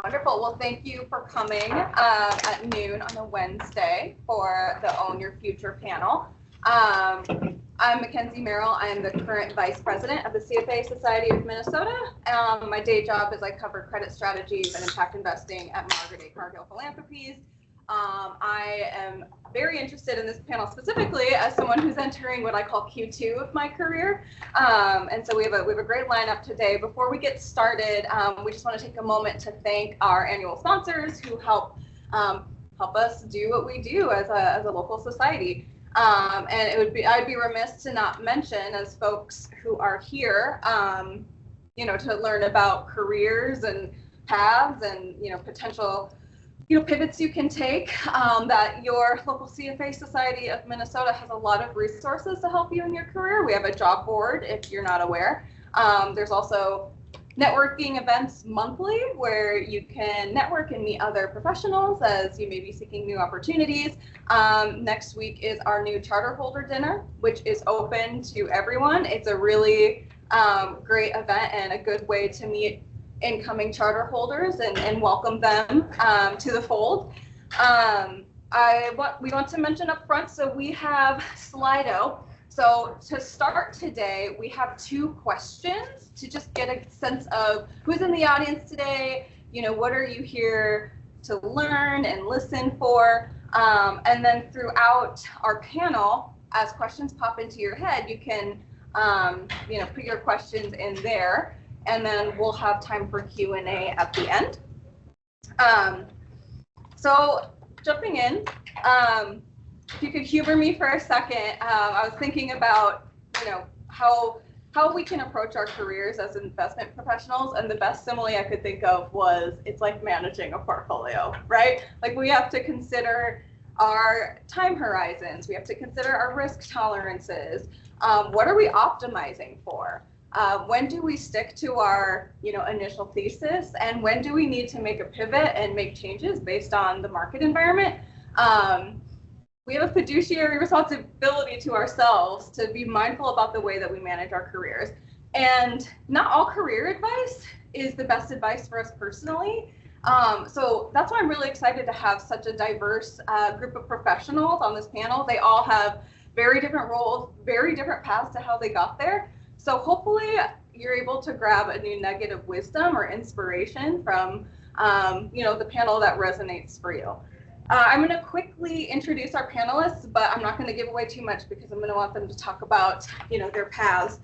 Wonderful. Well, thank you for coming at noon on a Wednesday for the Own Your Future panel. I'm Mackenzie Merrill. I'm the current Vice President of the CFA Society of Minnesota. My day job is I cover credit strategies and impact investing at Margaret A. Cargill Philanthropies. I am very interested in this panel specifically as someone who's entering what I call Q2 of my career. And so we have a great lineup today. Before we get started, we just want to take a moment to thank our annual sponsors who help us do what we do as a local society. And I'd be remiss to not mention, as folks who are here, to learn about careers and paths and potential pivots you can take, that your local CFA Society of Minnesota has a lot of resources to help you in your career. We have a job board, if you're not aware. There's also networking events monthly where you can network and meet other professionals as you may be seeking new opportunities. Next week is our new Charterholder dinner, which is open to everyone. It's a really great event and a good way to meet incoming charter holders and welcome them to the fold. We want to mention up front, so we have Slido. So to start today, we have 2 questions to just get a sense of who's in the audience today, what are you here to learn and listen for, and then throughout our panel, as questions pop into your head, you can put your questions in there. And then we'll have time for Q&A at the end. So jumping in, if you could humor me for a second, I was thinking about, how we can approach our careers as investment professionals, and the best simile I could think of was it's like managing a portfolio, right? Like we have to consider our time horizons, we have to consider our risk tolerances. What are we optimizing for? When do we stick to our, initial thesis, and when do we need to make a pivot and make changes based on the market environment? We have a fiduciary responsibility to ourselves to be mindful about the way that we manage our careers. And not all career advice is the best advice for us personally. So that's why I'm really excited to have such a diverse group of professionals on this panel. They all have very different roles, very different paths to how they got there. So hopefully you're able to grab a new nugget of wisdom or inspiration from, the panel that resonates for you. I'm going to quickly introduce our panelists, but I'm not going to give away too much because I'm going to want them to talk about, their paths.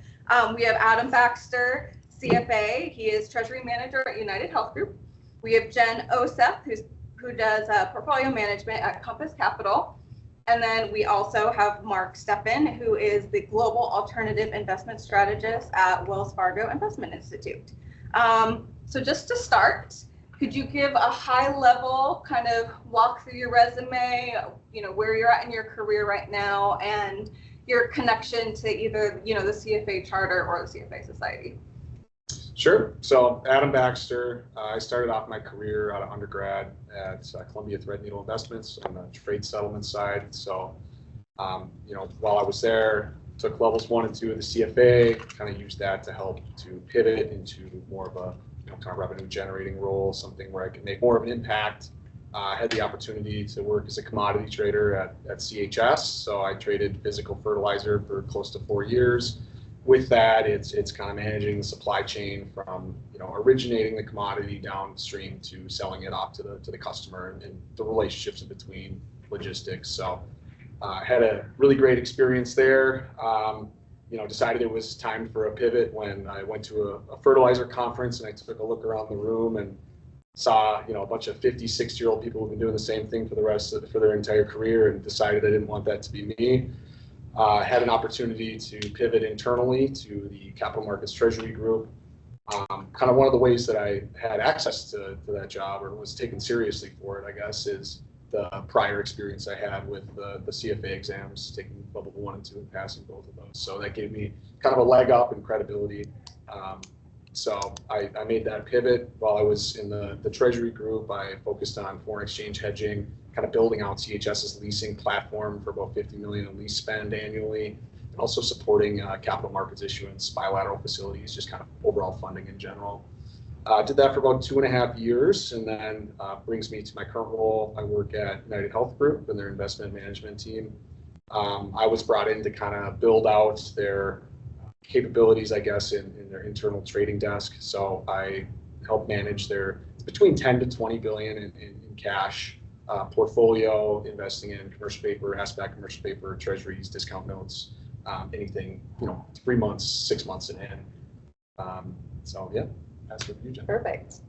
We have Adam Baxter, CFA. He is Treasury Manager at United Health Group. We have Jen Oseth, who does portfolio management at Compass Capital. And then we also have Mark Steffen, who is the Global Alternative Investment Strategist at Wells Fargo Investment Institute. So just to start, could you give a high-level kind of walk through your resume, where you're at in your career right now, and your connection to either, the CFA Charter or the CFA Society? Sure. So Adam Baxter, I started off my career out of undergrad at Columbia Threadneedle Investments on the trade settlement side. So, while I was there, took levels 1 and 2 of the CFA, kind of used that to help to pivot into more of a kind of revenue generating role, something where I could make more of an impact. I had the opportunity to work as a commodity trader at CHS. So I traded physical fertilizer for close to 4 years. With that, it's kind of managing the supply chain from originating the commodity downstream to selling it off to the customer and the relationships in between logistics. So I had a really great experience there. Decided it was time for a pivot when I went to a fertilizer conference and I took a look around the room and saw a bunch of 50, 60-year-old people who've been doing the same thing for their entire career, and decided I didn't want that to be me. Had an opportunity to pivot internally to the capital markets treasury group. Kind of one of the ways that I had access to that job, or was taken seriously for it, I guess, is the prior experience I had with the CFA exams, taking level 1 and 2 and passing both of those. So that gave me kind of a leg up in credibility. So I made that pivot. While I was in the treasury group, I focused on foreign exchange hedging, kind of building out CHS's leasing platform for about $50 million in lease spend annually, and also supporting capital markets issuance, bilateral facilities, just kind of overall funding in general. Did that for about 2.5 years, and then brings me to my current role. I work at United Health Group and their investment management team. I was brought in to kind of build out their capabilities, I guess, in their internal trading desk. So I help manage their between 10 to 20 billion in cash portfolio, investing in commercial paper, asset-backed commercial paper, treasuries, discount notes, anything 3 months, 6 months in hand. So yeah, that's what you do. Perfect.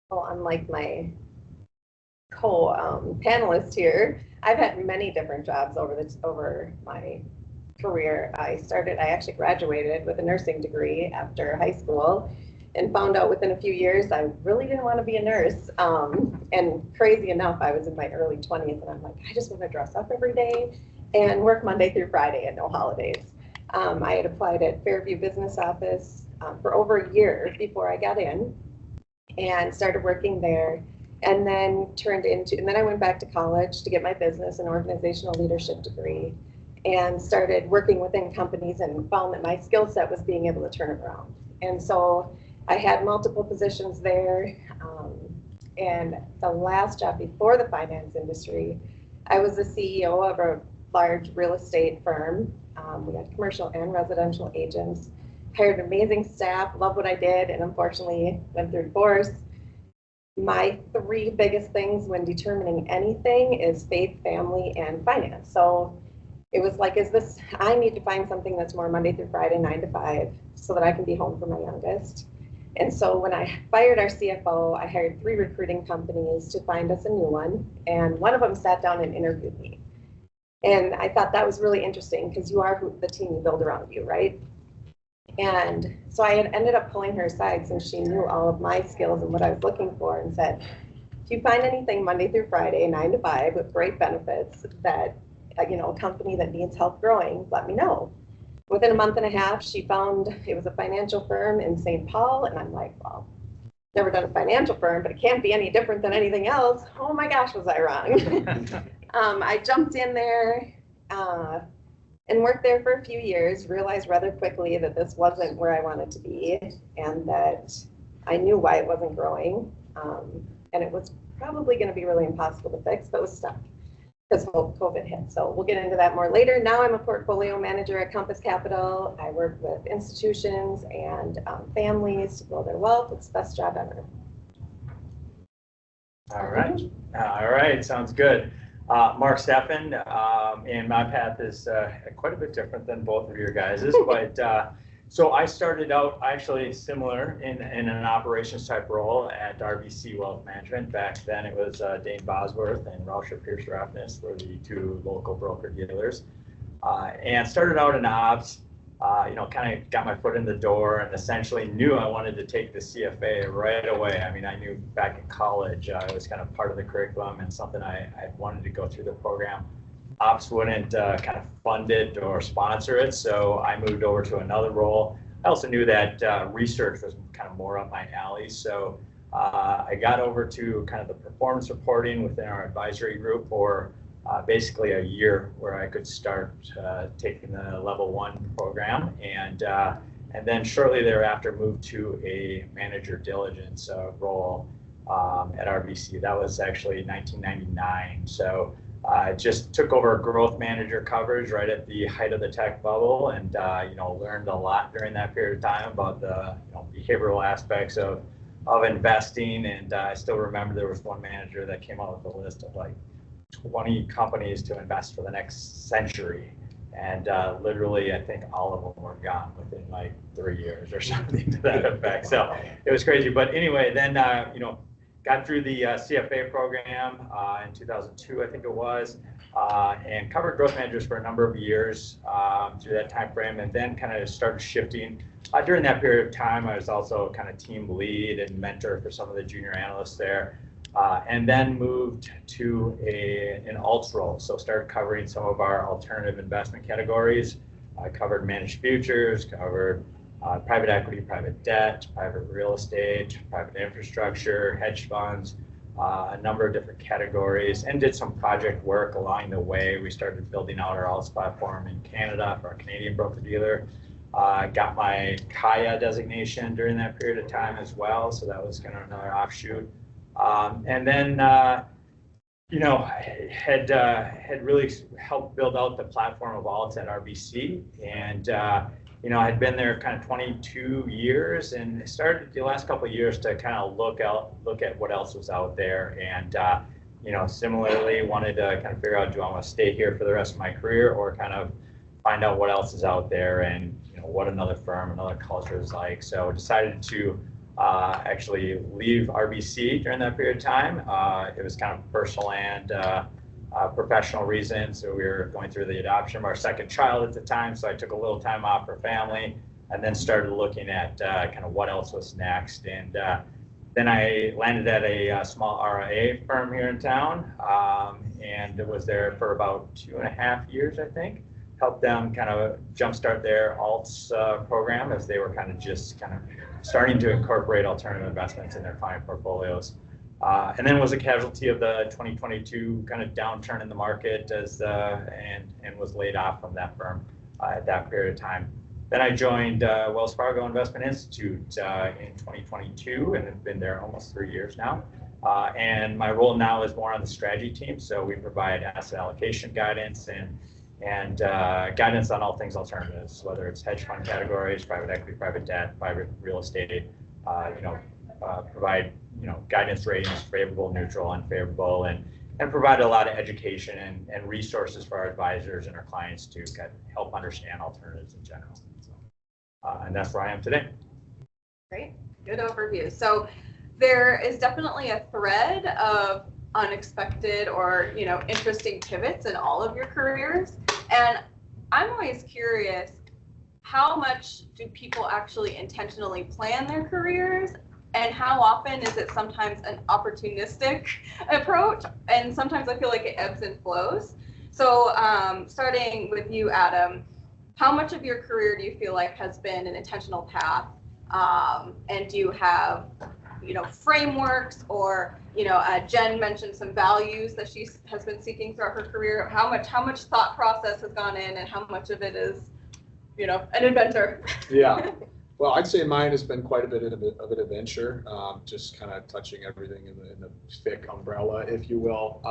Well, unlike my co-panelist here, I've had many different jobs over my career. I actually graduated with a nursing degree after high school and found out within a few years I really didn't want to be a nurse. And crazy enough, I was in my early 20s and I'm like, I just want to dress up every day and work Monday through Friday and no holidays. I had applied at Fairview Business Office for over a year before I got in and started working there, and then I went back to college to get my business and organizational leadership degree and started working within companies and found that my skill set was being able to turn it around. And so I had multiple positions there. And the last job before the finance industry, I was the CEO of a large real estate firm. We had commercial and residential agents, hired amazing staff, loved what I did, and unfortunately went through divorce. My 3 biggest things when determining anything is faith, family, and finance. So it was like, I need to find something that's more Monday through Friday, 9 to 5, so that I can be home for my youngest. And so when I fired our CFO, I hired 3 recruiting companies to find us a new one. And one of them sat down and interviewed me. And I thought that was really interesting because you are the team you build around you, right? And so I had ended up pulling her aside since she knew all of my skills and what I was looking for, and said, if you find anything Monday through Friday, 9 to 5 with great benefits that, a company that needs help growing, let me know. Within a month and a half, she found it was a financial firm in St. Paul. And I'm like, well, never done a financial firm, but it can't be any different than anything else. Oh my gosh, was I wrong? I jumped in there and worked there for a few years, realized rather quickly that this wasn't where I wanted to be and that I knew why it wasn't growing. And it was probably going to be really impossible to fix, but was stuck because COVID hit. So we'll get into that more later. Now I'm a portfolio manager at Compass Capital. I work with institutions and families to grow their wealth. It's the best job ever. All right, sounds good. Mark Steffen, and my path is quite a bit different than both of your guys's, but so I started out actually similar in an operations type role at RBC Wealth Management. Back then it was Dane Bosworth and Rauscher Pierce Raffness were the 2 local broker dealers, and started out in ops. Kind of got my foot in the door and essentially knew I wanted to take the CFA right away. I mean, I knew back in college it was kind of part of the curriculum and something I wanted to go through the program. Ops wouldn't kind of fund it or sponsor it, so I moved over to another role. I also knew that research was kind of more up my alley, so I got over to kind of the performance reporting within our advisory group for basically a year, where I could start taking the level 1 program, and then shortly thereafter moved to a manager diligence role at RBC. That was actually 1999. So I just took over growth manager coverage right at the height of the tech bubble, and learned a lot during that period of time about the behavioral aspects of investing. And I still remember there was one manager that came out with a list of like 20 companies to invest for the next century, and literally I think all of them were gone within like 3 years or something to that effect. So it was crazy. But anyway, then got through the CFA program in 2002, I think it was, and covered growth managers for a number of years through that time frame, and then kind of started shifting. During that period of time, I was also kind of team lead and mentor for some of the junior analysts there, and then moved to an alts role. So started covering some of our alternative investment categories. I covered managed futures, covered private equity, private debt, private real estate, private infrastructure, hedge funds, a number of different categories, and did some project work along the way. We started building out our alts platform in Canada for our Canadian broker dealer. Got my Kaya designation during that period of time as well, so that was kind of another offshoot. And then, had really helped build out the platform of alts at RBC, and I had been there kind of 22 years, and started the last couple of years to kind of look at what else was out there, and similarly wanted to kind of figure out, do I want to stay here for the rest of my career, or kind of find out what else is out there, and what another firm, another culture is like. So decided to actually leave RBC during that period of time. It was kind of personal and professional reasons. So we were going through the adoption of our second child at the time, so I took a little time off for family, and then started looking at kind of what else was next. And then I landed at a small RIA firm here in town, and was there for about 2.5 years, I think. Helped them kind of jumpstart their alts program, as they were kind of just starting to incorporate alternative investments in their client portfolios. And then was a casualty of the 2022 kind of downturn in the market, and was laid off from that firm at that period of time. Then I joined Wells Fargo Investment Institute in 2022, and have been there almost 3 years now. And my role now is more on the strategy team, so we provide asset allocation guidance and guidance on all things alternatives, whether it's hedge fund categories, private equity, private debt, private real estate. Provide guidance ratings, favorable, neutral, unfavorable, and provide a lot of education and resources for our advisors and our clients to help understand alternatives in general. So, and that's where I am today. Great, good overview. So there is definitely a thread of unexpected or interesting pivots in all of your careers, and I'm always curious, how much do people actually intentionally plan their careers, and how often is it sometimes an opportunistic approach, and sometimes I feel like it ebbs and flows. So starting with you, Adam, how much of your career do you feel like has been an intentional path, and do you have frameworks, or Jen mentioned some values that she has been seeking throughout her career. How much thought process has gone in, and how much of it is an adventure? Yeah, well, I'd say mine has been quite a bit of an adventure, just kind of touching everything in the thick umbrella, if you will.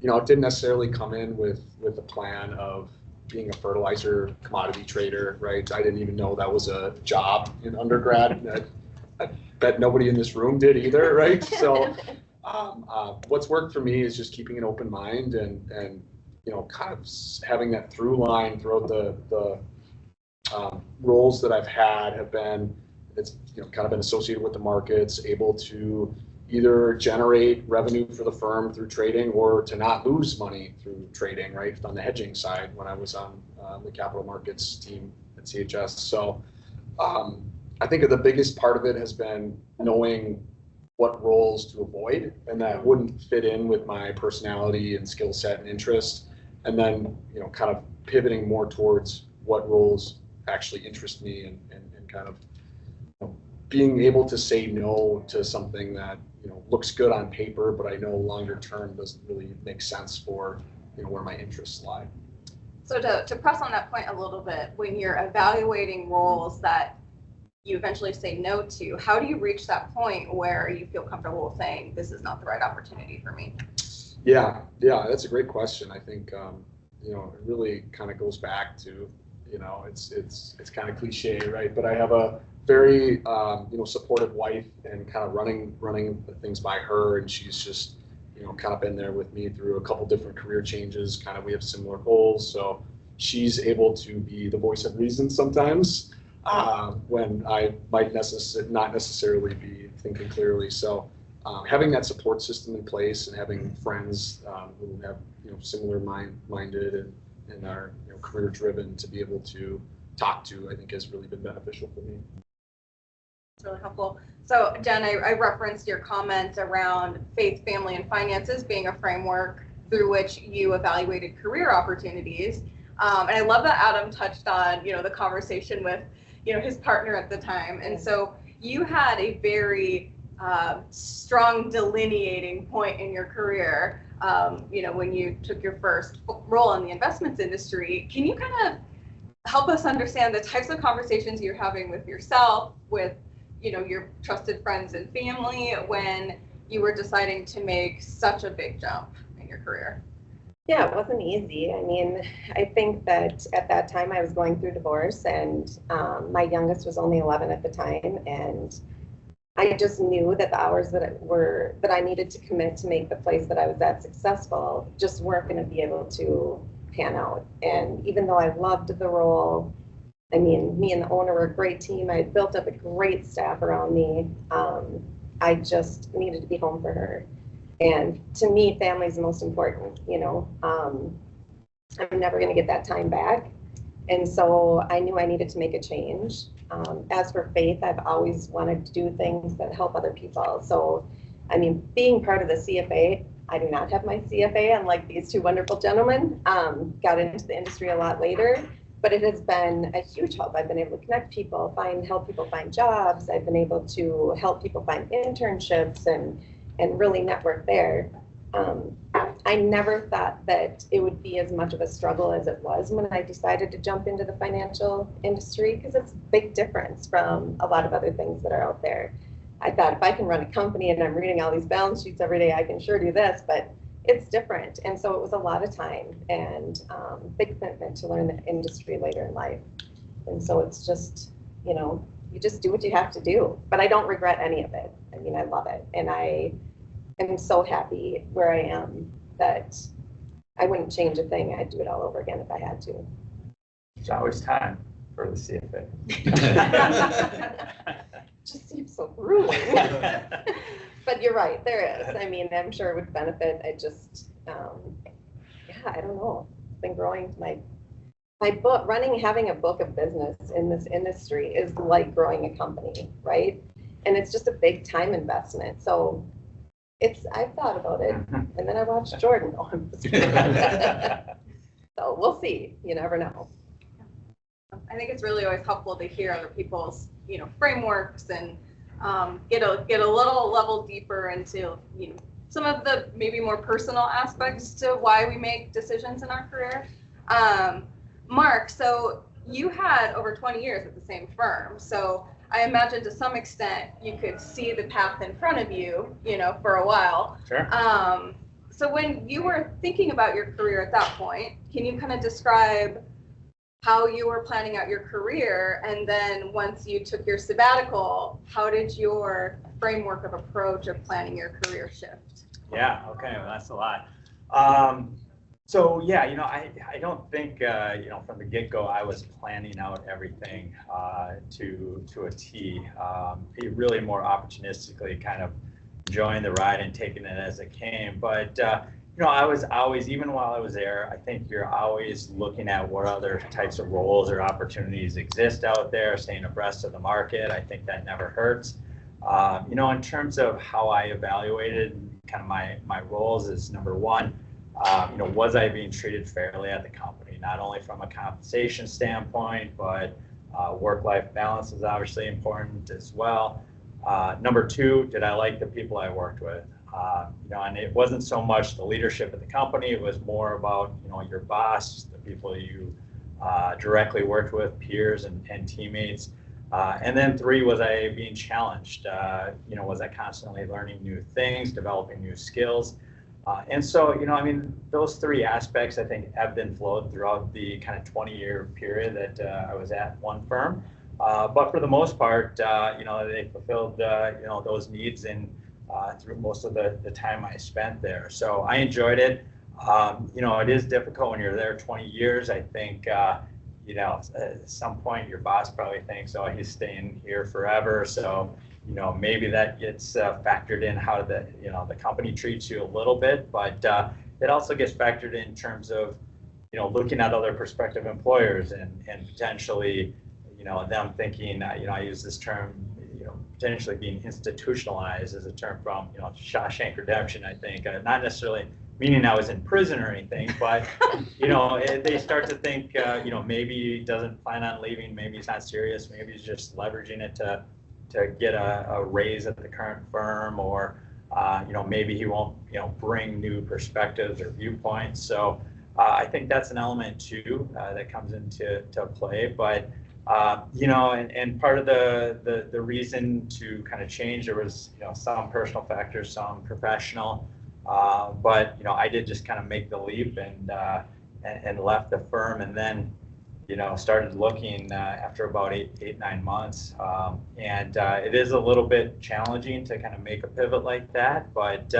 It didn't necessarily come in with a plan of being a fertilizer commodity trader, right? I didn't even know that was a job in undergrad. I bet nobody in this room did either, right? So what's worked for me is just keeping an open mind and kind of having that through line throughout the roles that I've had have been, it's kind of been associated with the markets, able to either generate revenue for the firm through trading, or to not lose money through trading, right? On the hedging side, when I was on the capital markets team at CHS. So I think the biggest part of it has been knowing what roles to avoid, and that wouldn't fit in with my personality and skill set and interest, and then kind of pivoting more towards what roles actually interest me, and kind of being able to say no to something that looks good on paper, but I know longer term doesn't really make sense for where my interests lie. So to press on that point a little bit, when you're evaluating roles that you eventually say no to, how do you reach that point where you feel comfortable saying this is not the right opportunity for me? Yeah, that's a great question. I think it really kind of goes back to it's kind of cliche, right? But I have a very supportive wife, and kind of running things by her, and she's just kind of been there with me through a couple different career changes. Kind of we have similar goals, so she's able to be the voice of reason sometimes when I might not necessarily be thinking clearly. So having that support system in place, and having friends who have similar minded and are career driven to be able to talk to, I think has really been beneficial for me. It's really helpful. So Jen, I referenced your comment around faith, family, and finances being a framework through which you evaluated career opportunities. And I love that Adam touched on, the conversation with, his partner at the time. And so you had a very strong delineating point in your career, when you took your first role in the investments industry. Can you kind of help us understand the types of conversations you're having with yourself, with, your trusted friends and family when you were deciding to make such a big jump in your career. Yeah, it wasn't easy. I mean, I think that at that time I was going through divorce, and my youngest was only 11 at the time, and I just knew that the hours that I needed to commit to make the place that I was at successful just weren't going to be able to pan out. And even though I loved the role, I mean, me and the owner were a great team. I had built up a great staff around me. I just needed to be home for her. And to me, family is the most important, I'm never going to get that time back. And so I knew I needed to make a change. As for faith, I've always wanted to do things that help other people. So, I mean, being part of the CFA, I do not have my CFA, unlike these two wonderful gentlemen. Got into the industry a lot later, but it has been a huge help. I've been able to connect people, help people find jobs. I've been able to help people find internships and really network there. I never thought that it would be as much of a struggle as it was when I decided to jump into the financial industry, because it's a big difference from a lot of other things that are out there. I thought if I can run a company and I'm reading all these balance sheets every day, I can sure do this, but it's different. And so it was a lot of time and big commitment to learn the industry later in life. And so it's just, you just do what you have to do. But I don't regret any of it. I mean, I love it. And I am so happy where I am that I wouldn't change a thing. I'd do it all over again if I had to. There's always time for the CFA. Just seems so grueling. But you're right, there is. I mean, I'm sure it would benefit. I just, I don't know. It's been growing. My book, having a book of business in this industry is like growing a company, right? And it's just a big time investment. So I've thought about it, and then I watched Jordan. So we'll see. You never know. I think it's really always helpful to hear other people's, frameworks and get a little level deeper into, some of the maybe more personal aspects to why we make decisions in our career. Mark, so you had over 20 years at the same firm. So I imagine to some extent you could see the path in front of you, for a while. Sure. So when you were thinking about your career at that point, can you kind of describe how you were planning out your career? And then once you took your sabbatical, how did your framework of approach of planning your career shift? Yeah, okay, well, that's a lot. So yeah, I don't think, from the get-go, I was planning out everything to a T. Really more opportunistically kind of enjoying the ride and taking it as it came. But, I was always, even while I was there, I think you're always looking at what other types of roles or opportunities exist out there, staying abreast of the market. I think that never hurts. In terms of how I evaluated kind of my roles is number one, was I being treated fairly at the company, not only from a compensation standpoint, but work-life balance is obviously important as well. Number two, did I like the people I worked with? And it wasn't so much the leadership of the company, it was more about, your boss, the people you directly worked with, peers and teammates. And then three, was I being challenged? Was I constantly learning new things, developing new skills? And so, those three aspects, I think, ebbed and flowed throughout the kind of 20-year period that I was at one firm. But for the most part, they fulfilled, those needs and through most of the time I spent there. So I enjoyed it. It is difficult when you're there 20 years. I think, at some point your boss probably thinks, oh, he's staying here forever. So, maybe that gets factored in how the company treats you a little bit, but it also gets factored in terms of, looking at other prospective employers and potentially, them thinking, I use this term, potentially being institutionalized as a term from, Shawshank Redemption, I think, not necessarily meaning I was in prison or anything, but, they start to think, maybe he doesn't plan on leaving, maybe he's not serious, maybe he's just leveraging it to get a raise at the current firm, or, maybe he won't, bring new perspectives or viewpoints. So, I think that's an element too that comes into play. But you know, and part of the reason to kind of change, there was, you know, some personal factors, some professional, but you know, I did just kind of make the leap and left the firm, and then, you know, started looking after about 9 months. And it is a little bit challenging to kind of make a pivot like that, but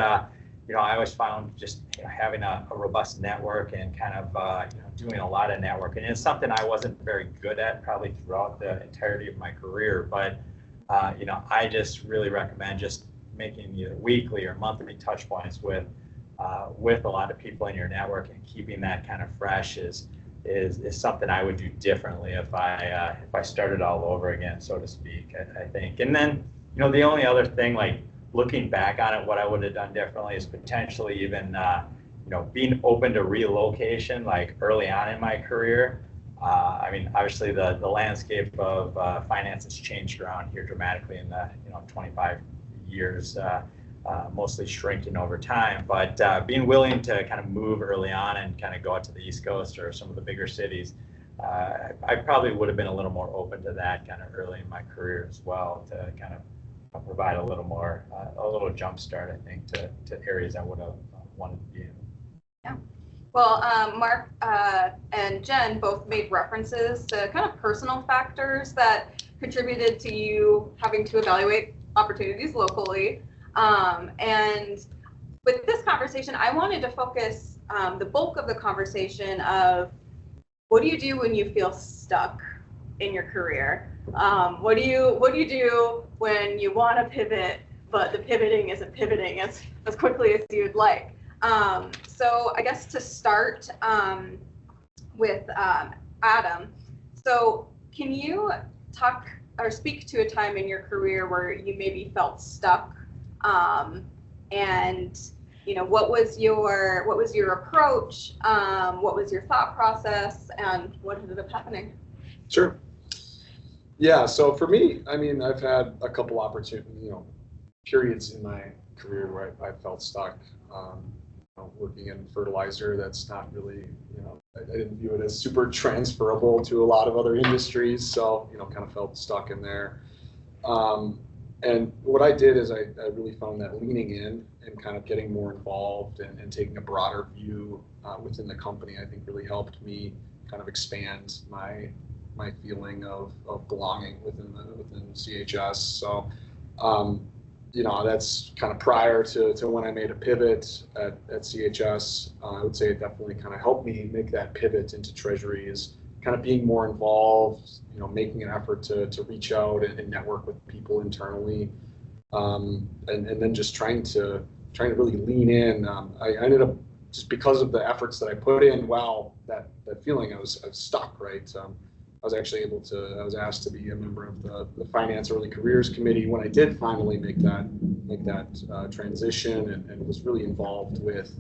you know, I always found just, you know, having a robust network and kind of you know, doing a lot of networking. And it's something I wasn't very good at probably throughout the entirety of my career, but you know, I just really recommend just making either weekly or monthly touch points with a lot of people in your network, and keeping that kind of fresh is something I would do differently if I started all over again, so to speak, I think. And then, you know, the only other thing, like looking back on it, what I would have done differently is potentially even, you know, being open to relocation, like early on in my career. I mean, obviously the landscape of finance has changed around here dramatically in the, you know, 25 years, mostly shrinking over time, but being willing to kind of move early on and kind of go out to the East Coast or some of the bigger cities, I probably would have been a little more open to that kind of early in my career as well, to kind of provide a little more, a little jump start, I think, to areas I would have wanted to be in. Yeah. Well, Mark and Jen both made references to kind of personal factors that contributed to you having to evaluate opportunities locally. And with this conversation, I wanted to focus the bulk of the conversation of what do you do when you feel stuck in your career? What do you do when you want to pivot, but the pivoting isn't pivoting as quickly as you'd like? So I guess to start with Adam, so can you talk or speak to a time in your career where you maybe felt stuck, and you know, what was your approach, what was your thought process, and what ended up happening? Sure. Yeah, so for me, I mean, I've had a couple periods in my career where I felt stuck. Working in fertilizer, that's not really, I didn't view it as super transferable to a lot of other industries, so, kind of felt stuck in there. And what I did is I really found that leaning in and kind of getting more involved and taking a broader view within the company, I think really helped me kind of expand my feeling of belonging within CHS. So, that's kind of prior to when I made a pivot at CHS. I would say it definitely kind of helped me make that pivot into treasury, is kind of being more involved, making an effort to reach out and network with people internally, and then just trying to really lean in. I ended up, just because of the efforts that I put in, that feeling I was stuck, right? I was actually I was asked to be a member of the Finance Early Careers Committee when I did finally make that transition, and was really involved with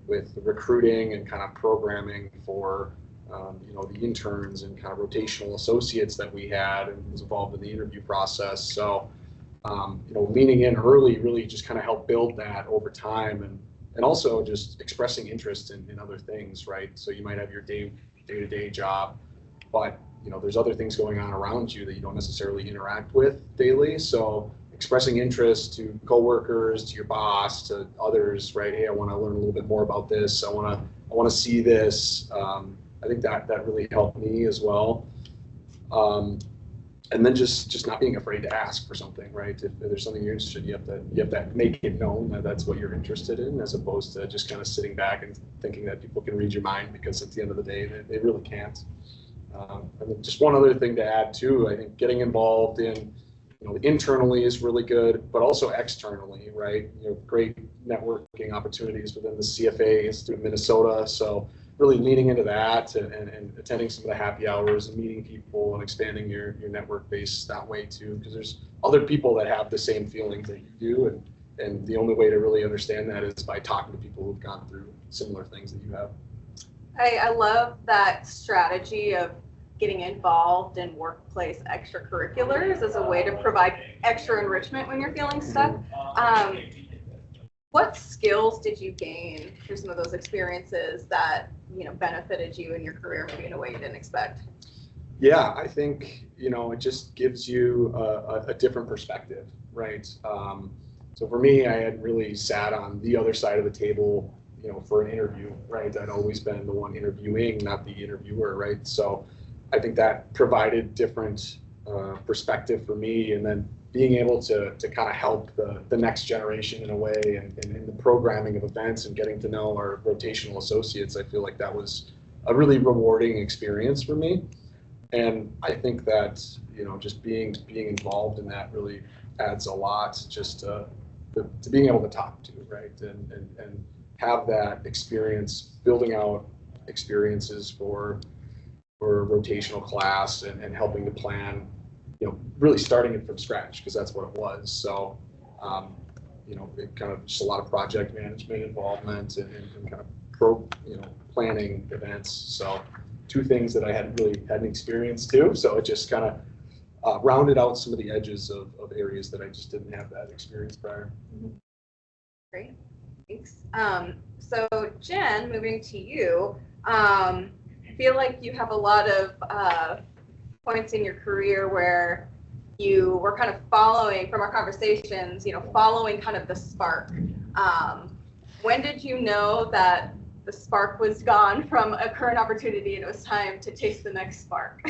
the recruiting and kind of programming for the interns and kind of rotational associates that we had, and was involved in the interview process. So leaning in early really just kind of helped build that over time, and also just expressing interest in other things, right? So you might have your day-to-day job, but there's other things going on around you that you don't necessarily interact with daily. So expressing interest to coworkers, to your boss, to others, right? Hey, I want to learn a little bit more about this. I want to see this. I think that really helped me as well. And then just not being afraid to ask for something, right? If there's something you're interested in, you have to make it known that that's what you're interested in, as opposed to just kind of sitting back and thinking that people can read your mind, because at the end of the day, they really can't. And then just one other thing to add too, I think getting involved in, internally is really good, but also externally, right? Great networking opportunities within the CFA Institute of Minnesota. So really leaning into that and attending some of the happy hours and meeting people and expanding your network base that way too, because there's other people that have the same feelings that you do, and the only way to really understand that is by talking to people who've gone through similar things that you have. I love that strategy of getting involved in workplace extracurriculars as a way to provide extra enrichment when you're feeling stuck. what skills did you gain through some of those experiences that, benefited you in your career maybe in a way you didn't expect? Yeah, I think, it just gives you a different perspective, right? So for me, I had really sat on the other side of the table, for an interview, right? I'd always been the one interviewing, not the interviewer, right? So I think that provided different perspective for me, and then being able to kind of help the next generation in a way, and in the programming of events and getting to know our rotational associates, I feel like that was a really rewarding experience for me. And I think that, just being involved in that really adds a lot just to being able to talk to, right? And have that experience, building out experiences for rotational class, and helping to plan, really starting it from scratch, because that's what it was. So, it kind of just a lot of project management involvement, and kind of planning events. So 2 things that I hadn't really had an experience to. So it just kind of rounded out some of the edges of areas that I just didn't have that experience prior. Great, thanks. So Jen, moving to you, I feel like you have a lot of points in your career where you were kind of following, from our conversations, following kind of the spark. When did you know that the spark was gone from a current opportunity and it was time to taste the next spark?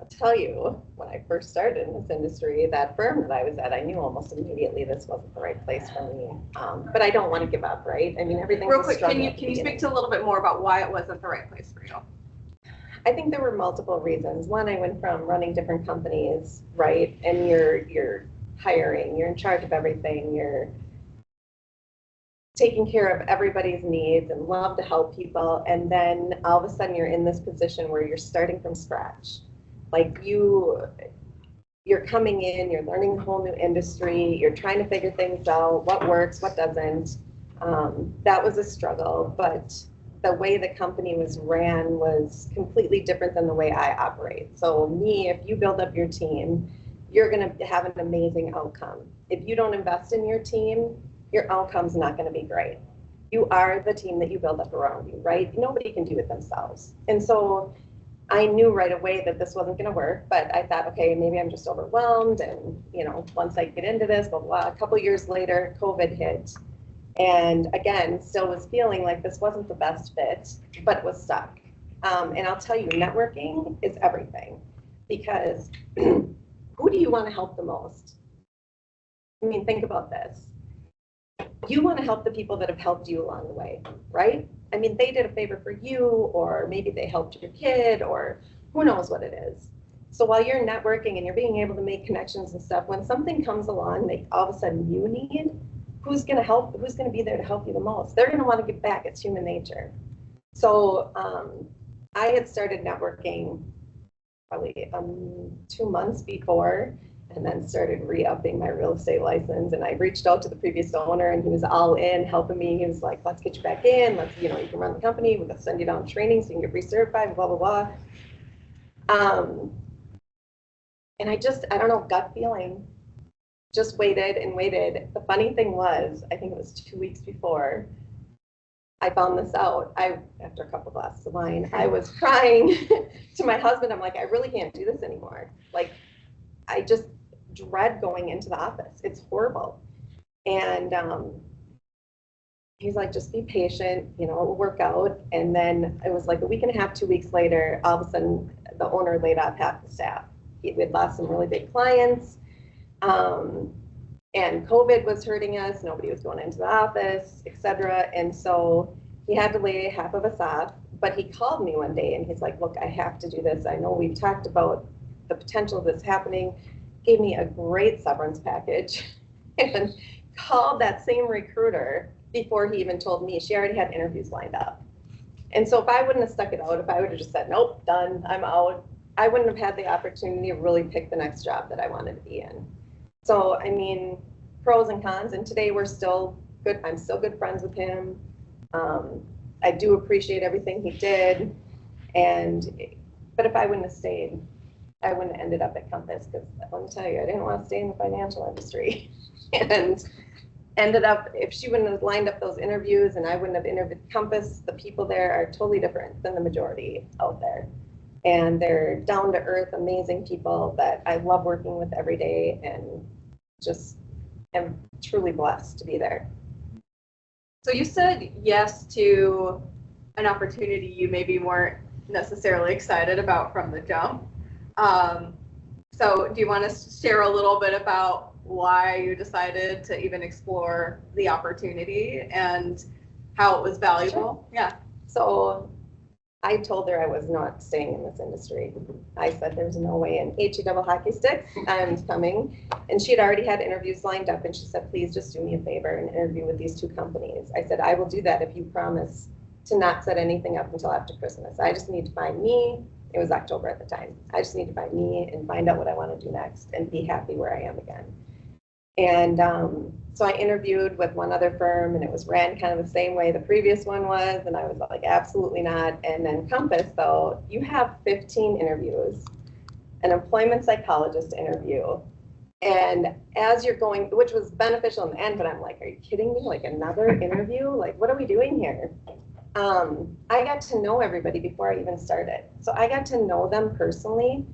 I'll tell you, when I first started in this industry, that firm that I was at, I knew almost immediately this wasn't the right place for me. But I don't want to give up, right? I mean, everything's Real a quick, struggle can at the you speak beginning. to a little bit more about why it wasn't the right place for you? I think there were multiple reasons. One, I went from running different companies, right? And you're hiring, you're in charge of everything, you're taking care of everybody's needs and love to help people. And then all of a sudden you're in this position where you're starting from scratch. Like you're coming in, you're learning a whole new industry, you're trying to figure things out, what works, what doesn't. That was a struggle, but the way the company was ran was completely different than the way I operate. So me, if you build up your team, you're going to have an amazing outcome. If you don't invest in your team, your outcome's not going to be great. You are the team that you build up around you, right? Nobody can do it themselves. And so I knew right away that this wasn't going to work, but I thought, okay, maybe I'm just overwhelmed. And, once I get into this, blah, blah, blah. A couple years later, COVID hit. And again, still was feeling like this wasn't the best fit, but it was stuck. And I'll tell you, networking is everything, because who do you want to help the most? I mean, think about this. You want to help the people that have helped you along the way, right? I mean, they did a favor for you, or maybe they helped your kid, or who knows what it is. So while you're networking and you're being able to make connections and stuff, when something comes along that all of a sudden you need, who's going to help? Who's going to be there to help you the most? They're going to want to give back. It's human nature. So I had started networking probably 2 months before, and then started re-upping my real estate license. And I reached out to the previous owner, and he was all in helping me. He was like, let's get you back in. Let's, you can run the company. We'll send you down training so you can get recertified, blah, blah, blah. And I don't know, gut feeling, just waited and waited. The funny thing was, I think it was 2 weeks before I found this out. After a couple glasses of wine, I was crying to my husband. I'm like, I really can't do this anymore. Like, I just dread going into the office. It's horrible. And he's like, just be patient, it'll work out. And then it was like a week and a half, 2 weeks later, all of a sudden the owner laid off half the staff. We had lost some really big clients. And COVID was hurting us. Nobody was going into the office, et cetera. And so he had to lay half of us off. But he called me one day and he's like, look, I have to do this. I know we've talked about the potential of this happening. Gave me a great severance package and called that same recruiter before he even told me. She already had interviews lined up. And so if I wouldn't have stuck it out, if I would have just said, nope, done, I'm out, I wouldn't have had the opportunity to really pick the next job that I wanted to be in. So, I mean, pros and cons, and today we're still good. I'm still good friends with him. I do appreciate everything he did. But if I wouldn't have stayed, I wouldn't have ended up at Compass, because let me tell you, I didn't want to stay in the financial industry. And ended up, if she wouldn't have lined up those interviews and I wouldn't have interviewed Compass, the people there are totally different than the majority out there. And they're down to earth, amazing people that I love working with every day, and just am truly blessed to be there. So you said yes to an opportunity you maybe weren't necessarily excited about from the jump. So do you want to share a little bit about why you decided to even explore the opportunity and how it was valuable? Sure. Yeah. So I told her I was not staying in this industry. I said, there's no way in HE double hockey sticks I'm coming. And she had already had interviews lined up, and she said, please just do me a favor and interview with these 2 companies. I said, I will do that if you promise to not set anything up until after Christmas. I just need to find me. It was October at the time. I just need to find me and find out what I want to do next and be happy where I am again. And so I interviewed with one other firm, and it was ran kind of the same way the previous one was, and I was like, absolutely not. And then Compass, though, you have 15 interviews, an employment psychologist interview, and as you're going, which was beneficial in the end, but I'm like, are you kidding me? Like another interview? Like, what are we doing here? I got to know everybody before I even started. So I got to know them personally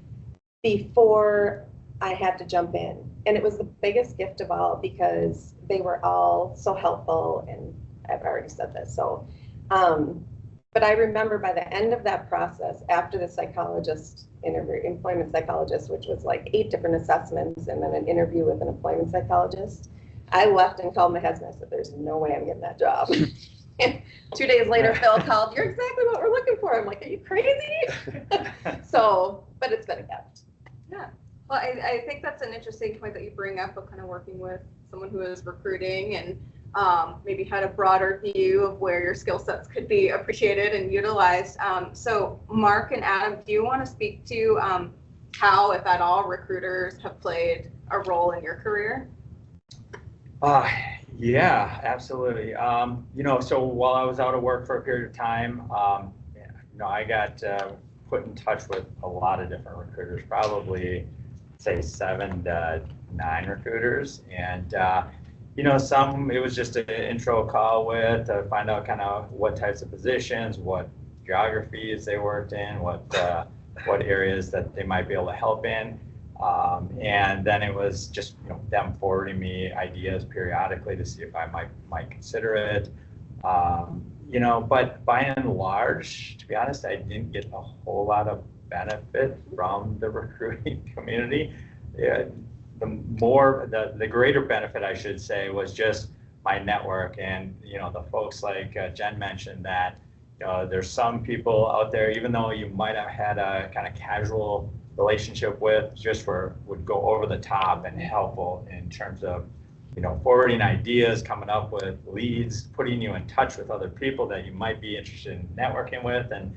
before I had to jump in. And it was the biggest gift of all, because they were all so helpful, and I've already said this. So, but I remember by the end of that process, after the psychologist interview, employment psychologist, which was like 8 different assessments and then an interview with an employment psychologist, I left and called my husband. I said, there's no way I'm getting that job. 2 days later, Phil called, you're exactly what we're looking for. I'm like, are you crazy? So, but it's been a gift. Yeah. Well, I think that's an interesting point that you bring up of kind of working with someone who is recruiting and maybe had a broader view of where your skill sets could be appreciated and utilized. So Mark and Adam, do you want to speak to how, if at all, recruiters have played a role in your career? Yeah, absolutely. So while I was out of work for a period of time, I got put in touch with a lot of different recruiters, probably say 7 to 9 recruiters. And, some, it was just an intro call with to find out kind of what types of positions, what geographies they worked in, what areas that they might be able to help in. And then it was just, them forwarding me ideas periodically to see if I might consider it. But by and large, to be honest, I didn't get a whole lot of benefit from the recruiting community. The greater benefit, I should say, was just my network, and the folks like Jen mentioned that there's some people out there, even though you might have had a kind of casual relationship with, would go over the top and helpful in terms of forwarding ideas, coming up with leads, putting you in touch with other people that you might be interested in networking with, and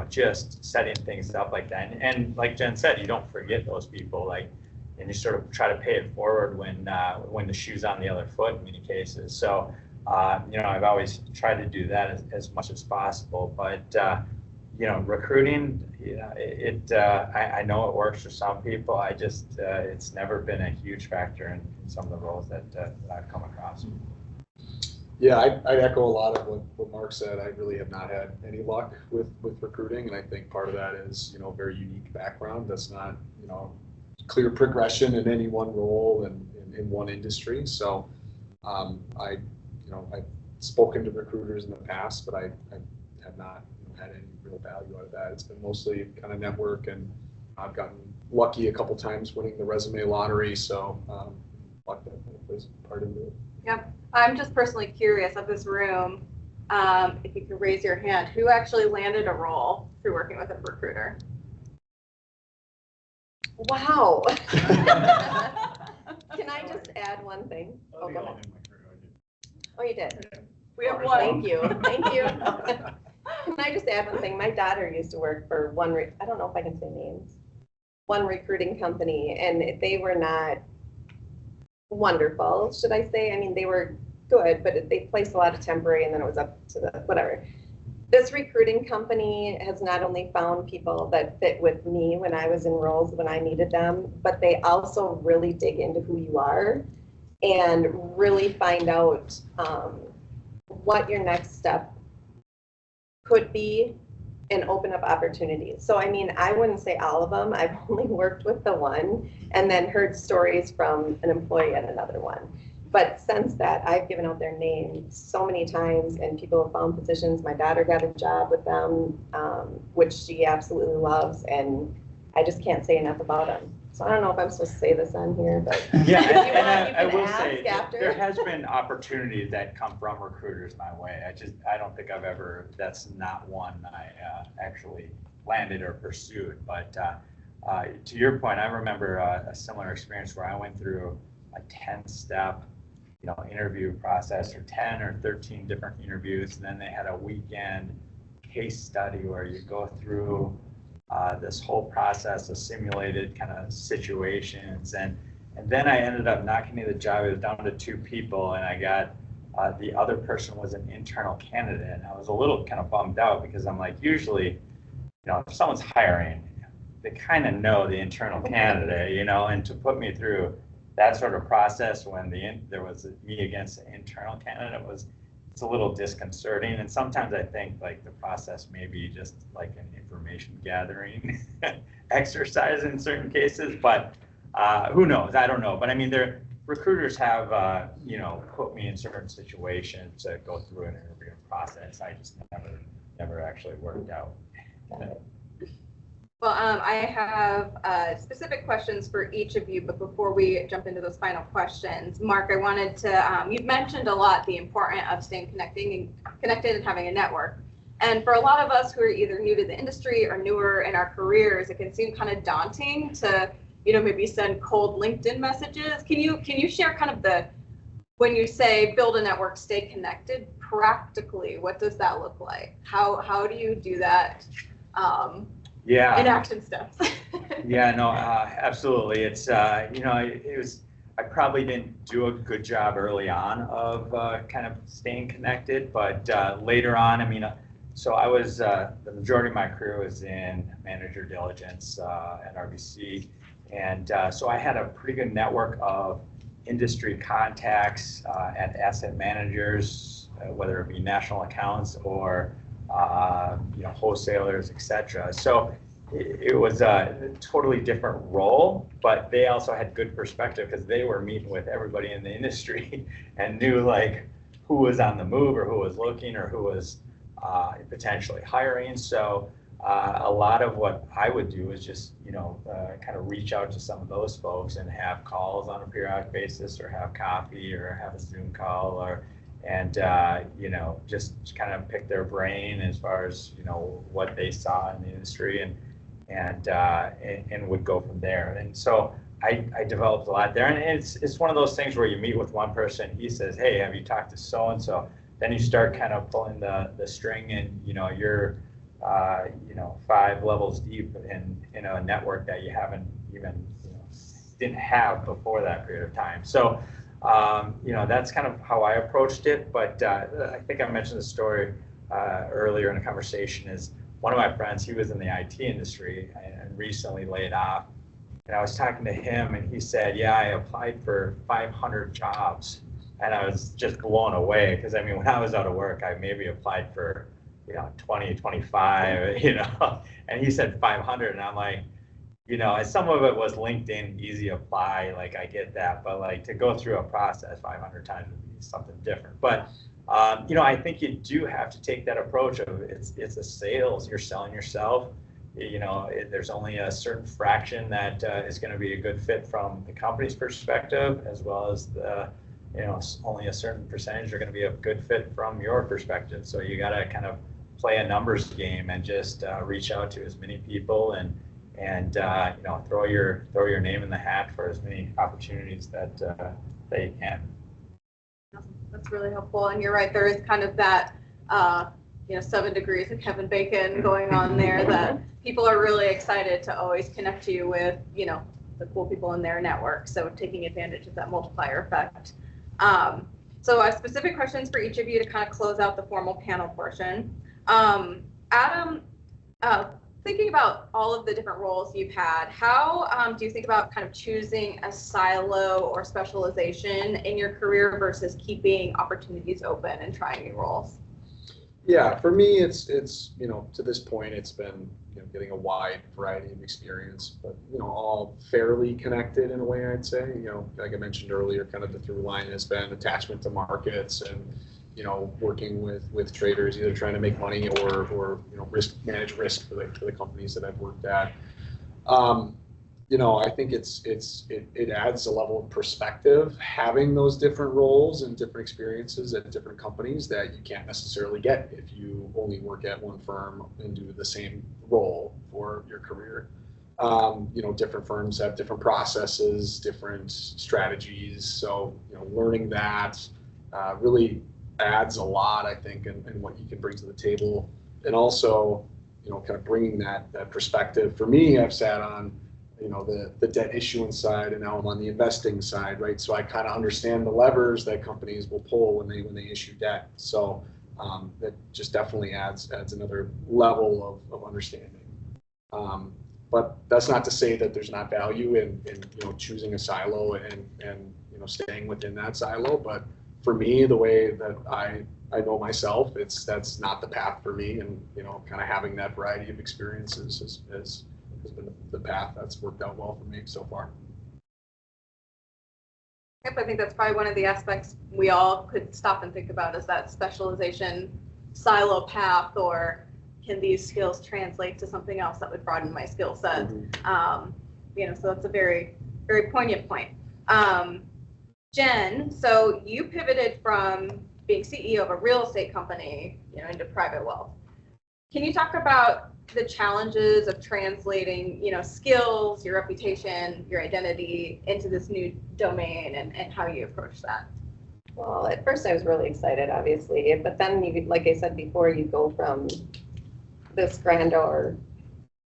just setting things up like that. And like Jen said, you don't forget those people, and you sort of try to pay it forward when the shoe's on the other foot in many cases. So, I've always tried to do that as much as possible. But, recruiting, I know it works for some people. I just, it's never been a huge factor in some of the roles that I've come across. Yeah, I'd echo a lot of what Mark said. I really have not had any luck with recruiting, and I think part of that is, a very unique background that's not, clear progression in any one role and in one industry. So I've spoken to recruiters in the past, but I have not had any real value out of that. It's been mostly kind of network, and I've gotten lucky a couple times winning the resume lottery. So luck is part of it. Yep. I'm just personally curious of this room, if you could raise your hand, who actually landed a role through working with a recruiter? Wow. Can I just add one thing? Oh, go ahead. Oh, you did? We have one. Thank you. Thank you. Can I just add one thing? My daughter used to work for I don't know if I can say names, one recruiting company, and they were not wonderful, should I say? I mean, they were good, but they placed a lot of temporary, and then it was up to the whatever. This recruiting company has not only found people that fit with me when I was in roles when I needed them, but they also really dig into who you are. and really find out what your next step could be and open up opportunities. So, I mean, I wouldn't say all of them. I've only worked with the one and then heard stories from an employee at another one. But since that, I've given out their name so many times and people have found positions. My daughter got a job with them, which she absolutely loves, and I just can't say enough about them. So I don't know if I'm supposed to say this on here, but Yeah, you I can will ask say, after. there has been opportunities that come from recruiters my way. I don't think I've ever, that's not one I actually landed or pursued. But to your point, I remember a similar experience where I went through a 10-step, interview process, or 10 or 13 different interviews. And then they had a weekend case study where you go through this whole process of simulated kind of situations. And then I ended up not getting the job. It was down to 2 people, and I got the other person was an internal candidate. And I was a little kind of bummed out because I'm like, usually, if someone's hiring, they kind of know the internal candidate, and to put me through that sort of process when there was me against the internal candidate it's a little disconcerting. And sometimes I think like the process may be just like an information gathering exercise in certain cases, but who knows? I don't know. But I mean, recruiters have, put me in certain situations to go through an interview process. I just never actually worked out. Well, I have specific questions for each of you, but before we jump into those final questions, Mark, I wanted to, you've mentioned a lot the importance of staying connected and having a network. And for a lot of us who are either new to the industry or newer in our careers, it can seem kind of daunting to, maybe send cold LinkedIn messages. Can you share kind of when you say build a network, stay connected, practically, what does that look like? How do you do that? Yeah. In action steps. Yeah, no, absolutely. It's, I probably didn't do a good job early on of kind of staying connected, but later on, so I was, the majority of my career was in manager diligence at RBC. And so I had a pretty good network of industry contacts at asset managers, whether it be national accounts or wholesalers, et cetera. So it was a totally different role, but they also had good perspective because they were meeting with everybody in the industry and knew like who was on the move or who was looking or who was potentially hiring. So a lot of what I would do is just, kind of reach out to some of those folks and have calls on a periodic basis or have coffee or have a Zoom call and just kind of pick their brain as far as, what they saw in the industry and would go from there. And so I developed a lot there. And it's one of those things where you meet with one person, he says, hey, have you talked to so-and-so? Then you start kind of pulling the string and, you're 5 levels deep in a network that you haven't even, didn't have before that period of time. So, that's kind of how I approached it. But I think I mentioned the story earlier in a conversation is one of my friends, he was in the IT industry and recently laid off. And I was talking to him and he said, yeah, I applied for 500 jobs. And I was just blown away because when I was out of work, I maybe applied for 20, 25, and he said 500. And I'm like, some of it was LinkedIn, easy apply, like I get that, but like to go through a process 500 times would be something different. But, I think you do have to take that approach of it's a sales, you're selling yourself. There's only a certain fraction that is going to be a good fit from the company's perspective, as well as only a certain percentage are going to be a good fit from your perspective. So you got to kind of play a numbers game and just reach out to as many people and throw your name in the hat for as many opportunities that you can. That's really helpful. And you're right, there is kind of that 7 degrees of Kevin Bacon going on there that people are really excited to always connect you with the cool people in their network. So taking advantage of that multiplier effect. So specific questions for each of you to kind of close out the formal panel portion. Adam, thinking about all of the different roles you've had, how do you think about kind of choosing a silo or specialization in your career versus keeping opportunities open and trying new roles? Yeah, for me, it's to this point, it's been getting a wide variety of experience, but all fairly connected in a way, I'd say. Like I mentioned earlier, kind of the through line has been attachment to markets and working with traders, either trying to make money or manage risk for the companies that I've worked at. I think it adds a level of perspective having those different roles and different experiences at different companies that you can't necessarily get if you only work at one firm and do the same role for your career. Different firms have different processes, different strategies. So, learning that really adds a lot, I think, in what you can bring to the table. And also, kind of bringing that perspective. For me, I've sat on the debt issuance side, and now I'm on the investing side, right? So I kind of understand the levers that companies will pull when they issue debt. So that just definitely adds another level of understanding. But that's not to say that there's not value in choosing a silo and staying within that silo. But for me, the way that I know myself, that's not the path for me, and kind of having that variety of experiences has been the path that's worked out well for me so far. Yep, I think that's probably one of the aspects we all could stop and think about is that specialization silo path, or can these skills translate to something else that would broaden my skill set? So that's a very, very poignant point. Jen, so you pivoted from being CEO of a real estate company, into private wealth. Can you talk about the challenges of translating, skills, your reputation, your identity into this new domain, and how you approach that? Well, at first I was really excited, obviously, but then like I said before, you go from this grandeur,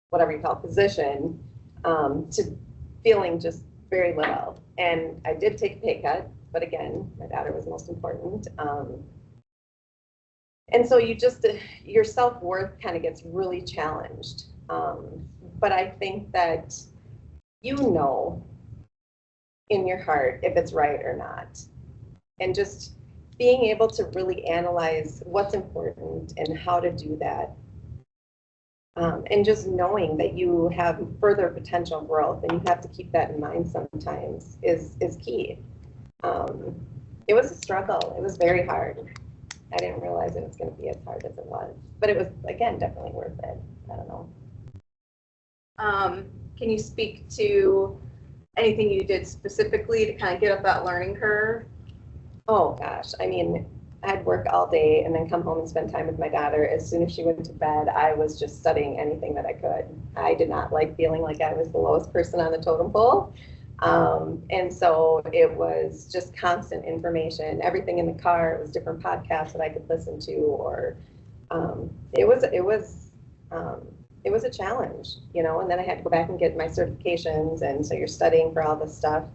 whatever you call position, to feeling just very little. And I did take a pay cut, but again, my daughter was most important. And so your self-worth kind of gets really challenged. But I think that in your heart if it's right or not. And just being able to really analyze what's important and how to do that. And just knowing that you have further potential growth, and you have to keep that in mind sometimes, is key. It was a struggle. It was very hard. I didn't realize it was going to be as hard as it was, but it was, again, definitely worth it. I don't know. Can you speak to anything you did specifically to kind of get up that learning curve? Oh gosh, I mean, I'd work all day and then come home and spend time with my daughter. As soon as she went to bed, I was just studying anything that I could. I did not like feeling like I was the lowest person on the totem pole. And so it was just constant information, everything in the car. It was different podcasts that I could listen to, or it was a challenge, and then I had to go back and get my certifications. And so you're studying for all this stuff.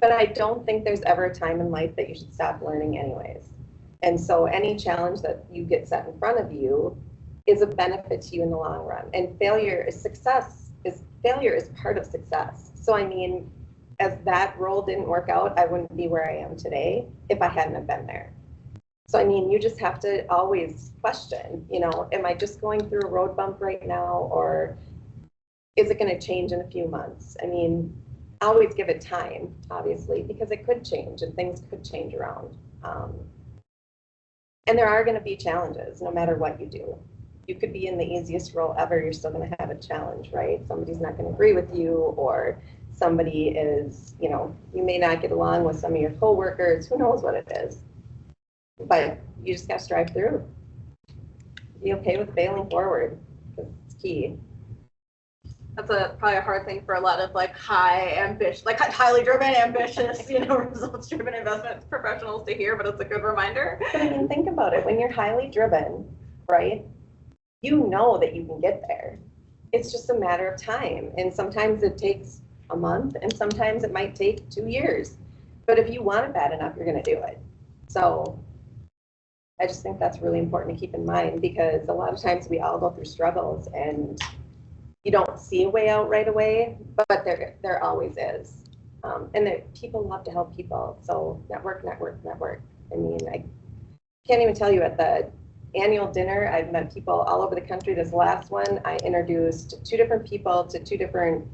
But I don't think there's ever a time in life that you should stop learning anyways. And so any challenge that you get set in front of you is a benefit to you in the long run. And failure is part of success. So I mean, as that role didn't work out, I wouldn't be where I am today if I hadn't have been there. So I mean, you just have to always question, am I just going through a road bump right now, or is it going to change in a few months? I mean, always give it time, obviously, because it could change and things could change around. And there are going to be challenges no matter what you do. You could be in the easiest role ever, you're still going to have a challenge, right? Somebody's not going to agree with you, or somebody is, you may not get along with some of your coworkers, who knows what it is. But you just got to strive through. Be okay with failing forward, because it's key. That's probably a hard thing for a lot of highly driven, ambitious, results-driven investment professionals to hear, but it's a good reminder. But I mean, think about it. When you're highly driven, right, you know that you can get there. It's just a matter of time. And sometimes it takes a month, and sometimes it might take 2 years. But if you want it bad enough, you're going to do it. So I just think that's really important to keep in mind, because a lot of times we all go through struggles and you don't see a way out right away, but there always is. And people love to help people. So network, network, network. I mean, I can't even tell you, at the annual dinner, I've met people all over the country. This last one, I introduced 2 different people to 2 different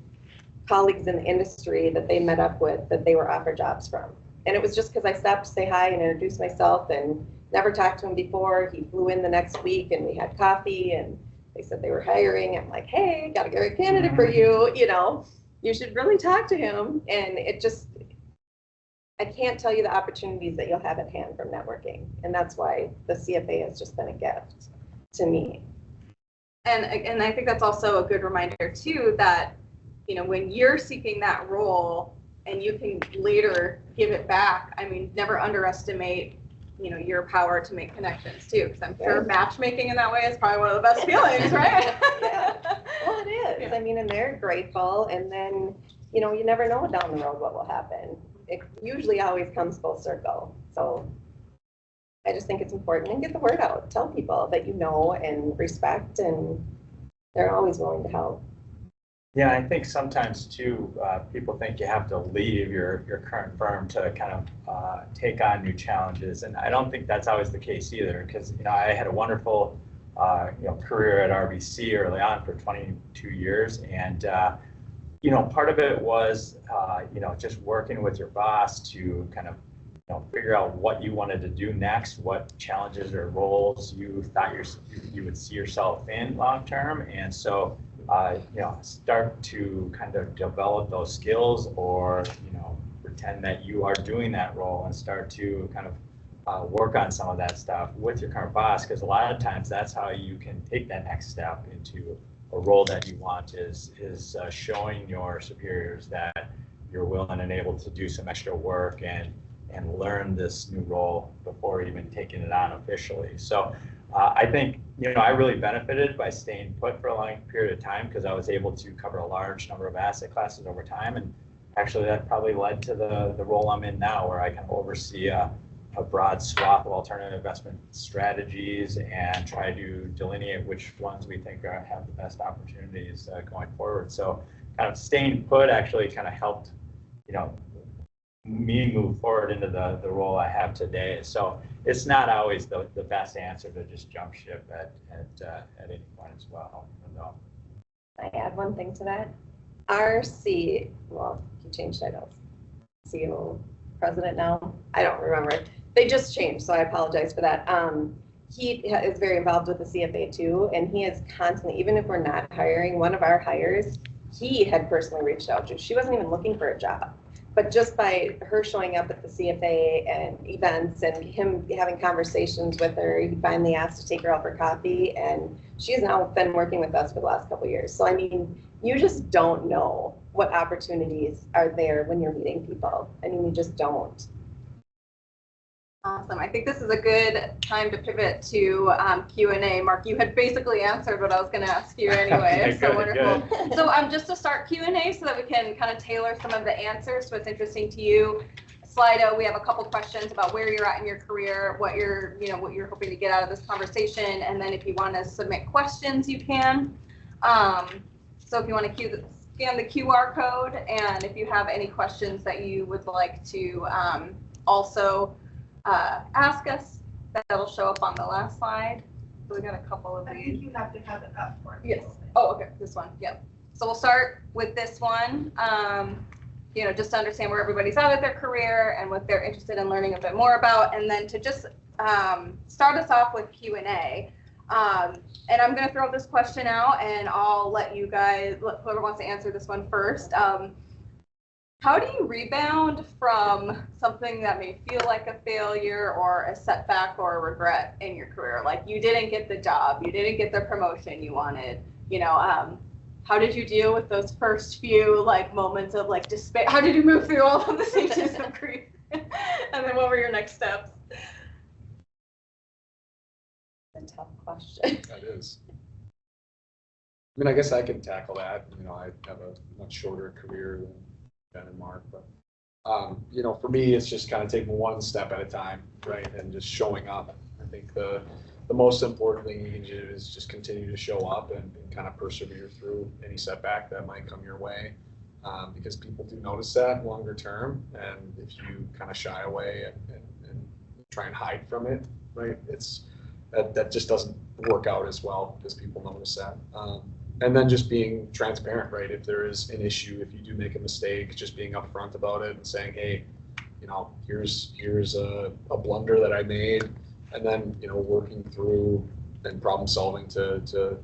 colleagues in the industry that they met up with that they were offered jobs from. And it was just because I stopped to say hi and introduce myself, and never talked to him before. He flew in the next week and we had coffee, and they said they were hiring. I'm like, hey, got a great candidate for you. You know, you should really talk to him. And it just, I can't tell you the opportunities that you'll have at hand from networking. And that's why the CFA has just been a gift to me. And I think that's also a good reminder too, that, you know, when you're seeking that role and you can later give it back, I mean, never underestimate, you know, your power to make connections too, because I'm sure matchmaking in that way is probably one of the best feelings, right? Yeah. Well, it is. Yeah. I mean, and they're grateful. And then, you know, you never know down the road what will happen. It usually always comes full circle. So I just think it's important, and get the word out. Tell people that you know and respect, and they're always willing to help. Yeah, I think sometimes too, people think you have to leave your current firm to kind of take on new challenges, and I don't think that's always the case either. Because, you know, I had a wonderful you know, career at RBC early on for 22 years, and you know, part of it was you know, just working with your boss to kind of, you know, figure out what you wanted to do next, what challenges or roles you thought you would see yourself in long term, and so. You know, start to kind of develop those skills, or, you know, pretend that you are doing that role and start to kind of work on some of that stuff with your current boss, because a lot of times that's how you can take that next step into a role that you want, is showing your superiors that you're willing and able to do some extra work and learn this new role before even taking it on officially. So I think, you know, I really benefited by staying put for a long period of time, because I was able to cover a large number of asset classes over time. And actually that probably led to the role I'm in now, where I can oversee a broad swath of alternative investment strategies and try to delineate which ones we think have the best opportunities going forward. So kind of staying put actually kind of helped, you know, me move forward into the role I have today. So it's not always the best answer to just jump ship at any point as well. I add one thing to that. RC, well, he changed titles. CEO, president now. I don't remember. They just changed, so I apologize for that. He is very involved with the CFA too, and he is constantly, even if we're not hiring, one of our hires, he had personally reached out to. She wasn't even looking for a job. But just by her showing up at the CFA and events and him having conversations with her, he finally asked to take her out for coffee, and she has now been working with us for the last couple of years. So, I mean, you just don't know what opportunities are there when you're meeting people. I mean, you just don't. Awesome. I think this is a good time to pivot to Q&A. Mark, you had basically answered what I was going to ask you anyway. Okay, so good, wonderful. Good. So just to start Q&A so that we can kind of tailor some of the answers to what's interesting to you. Slido, we have a couple questions about where you're at in your career, what you're hoping to get out of this conversation, and then if you want to submit questions, you can. So if you want to scan the QR code, and if you have any questions that you would like to also ask us, that'll show up on the last slide. So we got a couple of these. I think you have to have it up for it. Yes. Oh, okay. This one. Yep. So we'll start with this one. You know, just to understand where everybody's at with their career and what they're interested in learning a bit more about, and then to just start us off with Q&A. And I'm going to throw this question out, and I'll let you guys, whoever wants to answer this one first. How do you rebound from something that may feel like a failure or a setback or a regret in your career? Like you didn't get the job, you didn't get the promotion you wanted, you know, how did you deal with those first few like moments of like despair? How did you move through all of the stages of grief? And then what were your next steps? That's a tough question. That is. I mean, I guess I can tackle that. You know, I have a much shorter career than Ben and Mark, but you know, for me, it's just kind of taking one step at a time, right, and just showing up I think the most important thing you can do is just continue to show up and kind of persevere through any setback that might come your way. Because people do notice that longer term, and if you kind of shy away and try and hide from it, right, that just doesn't work out as well because people notice that. And then just being transparent, right? If there is an issue, if you do make a mistake, just being upfront about it and saying, hey, here's a blunder that I made, and then working through and problem solving to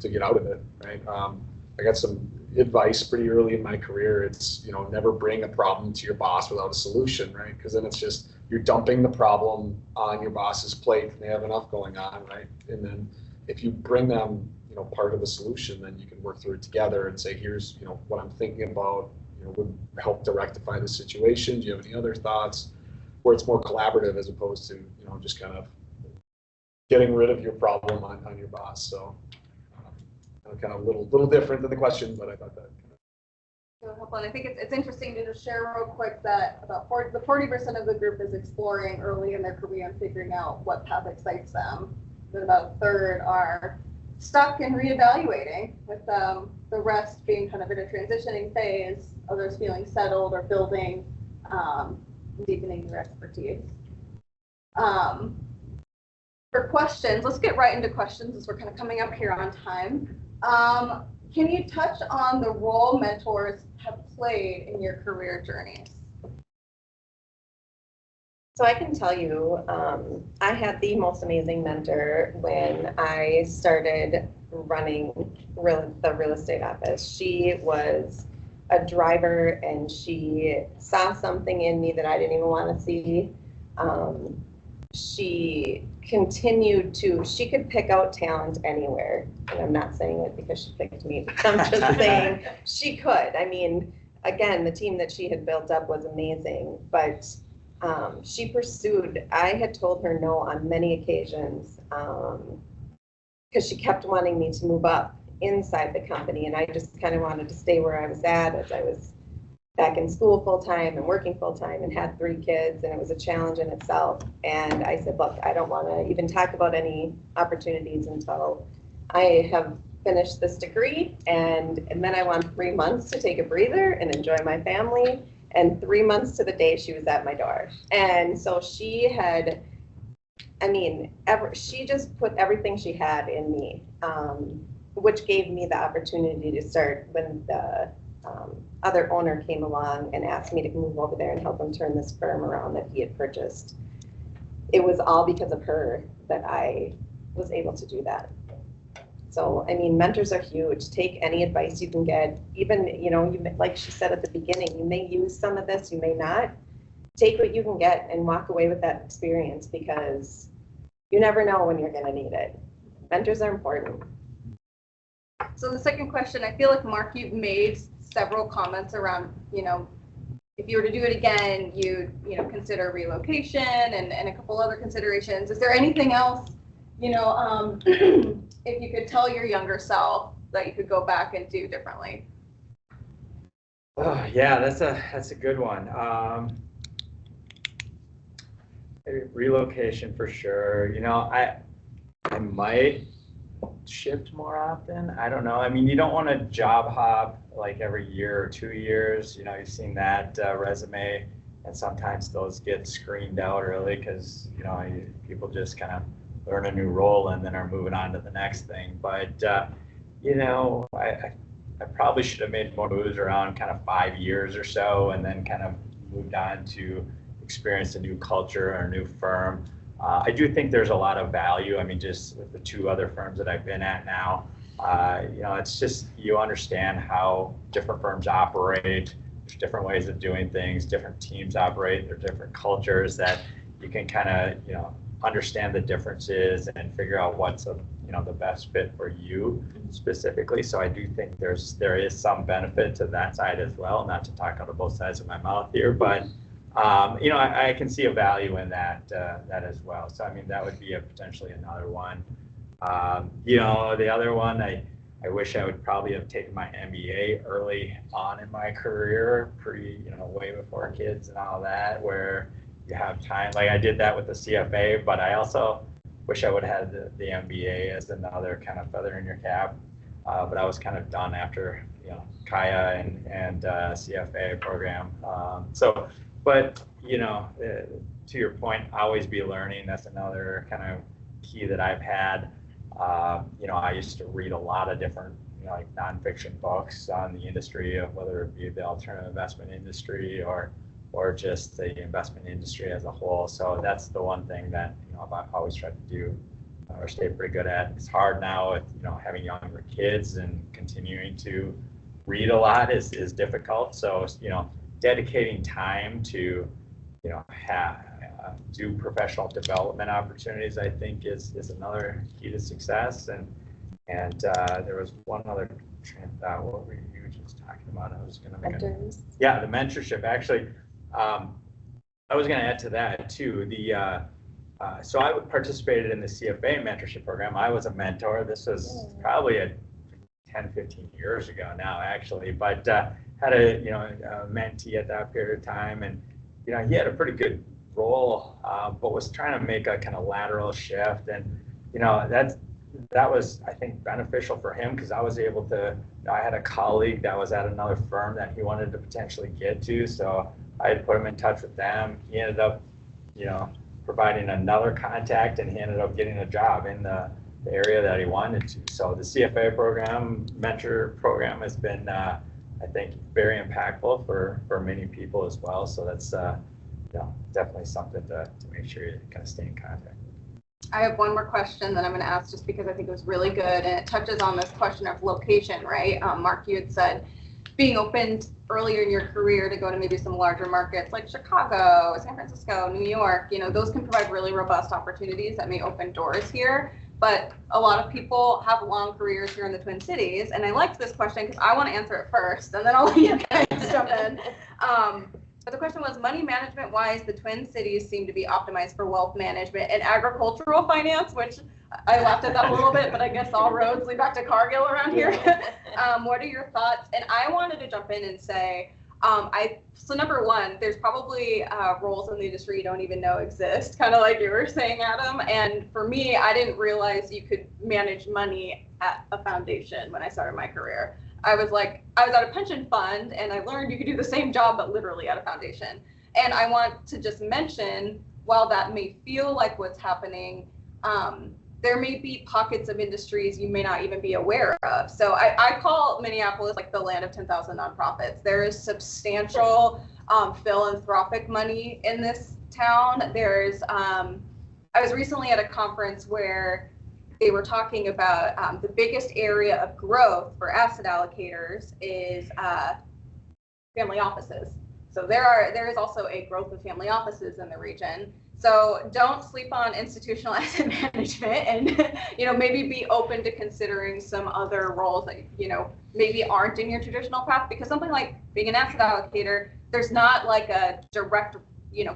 get out of it, right? I got some advice pretty early in my career. It's never bring a problem to your boss without a solution, right? Because then it's just you're dumping the problem on your boss's plate and they have enough going on, right? And then if you bring them part of the solution, then you can work through it together and say, here's what I'm thinking about, would help to rectify the situation. Do you have any other thoughts? Where it's more collaborative as opposed to just kind of getting rid of your problem on your boss. So kind of a little different than the question, but I thought that So helpful. And I think it's interesting to just share real quick that about 40% of the group is exploring early in their career and figuring out what path excites them. Then about a third are stuck and reevaluating, with the rest being kind of in a transitioning phase, others feeling settled or building, deepening their expertise. For questions, let's get right into questions as we're kind of coming up here on time. Can you touch on the role mentors have played in your career journeys? So I can tell you, I had the most amazing mentor when I started running the real estate office. She was a driver, and she saw something in me that I didn't even want to see. She continued she could pick out talent anywhere. And I'm not saying it because she picked me. I'm just saying she could. I mean, again, the team that she had built up was amazing, but she pursued. I had told her no on many occasions because she kept wanting me to move up inside the company, and I just kind of wanted to stay where I was at, as I was back in school full time and working full time and had 3 kids, and it was a challenge in itself. And I said, look, I don't want to even talk about any opportunities until I have finished this degree, and then I want 3 months to take a breather and enjoy my family. And 3 months to the day she was at my door. And so she had, she just put everything she had in me, which gave me the opportunity to start when the other owner came along and asked me to move over there and help him turn this firm around that he had purchased. It was all because of her that I was able to do that. So, mentors are huge. Take any advice you can get. Even, like she said at the beginning, you may use some of this, you may not. Take what you can get and walk away with that experience, because you never know when you're going to need it. Mentors are important. So the second question, I feel like, Mark, you've made several comments around, if you were to do it again, you'd, consider relocation and a couple other considerations. Is there anything else, if you could tell your younger self that you could go back and do differently? Oh, yeah, that's a good one. Relocation for sure. I might shift more often. I don't know. You don't want to job hop like every year or 2 years. You've seen that resume, and sometimes those get screened out early because people just kind of learn a new role and then are moving on to the next thing. But I probably should have made more moves around kind of 5 years or so, and then kind of moved on to experience a new culture or a new firm. I do think there's a lot of value. Just with the 2 other firms that I've been at now, it's just, you understand how different firms operate. There's different ways of doing things, different teams operate, there's different cultures that you can kind of, understand the differences and figure out what's the best fit for you specifically. So I do think there is some benefit to that side as well, not to talk out of both sides of my mouth here, but I can see a value in that as well. So that would be potentially another one. The other one, I wish I would probably have taken my MBA early on in my career, way before kids and all that, where you have time. Like I did that with the CFA, but I also wish I would have had the MBA as another kind of feather in your cap. But I was kind of done after, Kaya and CFA program. But to your point, always be learning. That's another kind of key that I've had. I used to read a lot of different, like nonfiction books on the industry, of whether it be the alternative investment industry or just the investment industry as a whole. So that's the one thing that I've always tried to do or stay pretty good at. It's hard now with having younger kids, and continuing to read a lot is difficult. So dedicating time to do professional development opportunities, I think is another key to success. And there was one other train of thought. What were you just talking about? I was going to make Mentors. Yeah, the mentorship. Actually, I was going to add to that too. So I participated in the CFA mentorship program. I was a mentor. This was probably 10, 15 years ago now, actually, but had a mentee at that period of time, and he had a pretty good role, but was trying to make a kind of lateral shift, and that was, I think, beneficial for him, because I was able to. I had a colleague that was at another firm that he wanted to potentially get to, so I had put him in touch with them. He ended up, providing another contact, and he ended up getting a job in the area that he wanted to. So the CFA program, mentor program, has been, I think, very impactful for many people as well. So that's definitely something to make sure you kind of stay in contact. I have one more question that I'm going to ask, just because I think it was really good, and it touches on this question of location, right? Mark, you had said being open earlier in your career to go to maybe some larger markets like Chicago, San Francisco, New York. Those can provide really robust opportunities that may open doors here. But a lot of people have long careers here in the Twin Cities, and I liked this question because I want to answer it first, and then I'll let you guys jump in. But the question was, money management wise, the Twin Cities seem to be optimized for wealth management and agricultural finance, which I laughed at that a little bit, but I guess all roads lead back to Cargill around here. What are your thoughts? And I wanted to jump in and say, so number one, there's probably roles in the industry you don't even know exist, kind of like you were saying, Adam. And for me, I didn't realize you could manage money at a foundation when I started my career. I was at a pension fund, and I learned you could do the same job, but literally at a foundation. And I want to just mention, while that may feel like what's happening, there may be pockets of industries you may not even be aware of. So I call Minneapolis like the land of 10,000 nonprofits. There is substantial philanthropic money in this town. I was recently at a conference where they were talking about the biggest area of growth for asset allocators is family offices. So there is also a growth of family offices in the region. So don't sleep on institutional asset management, and maybe be open to considering some other roles that maybe aren't in your traditional path, because something like being an asset allocator, there's not like a direct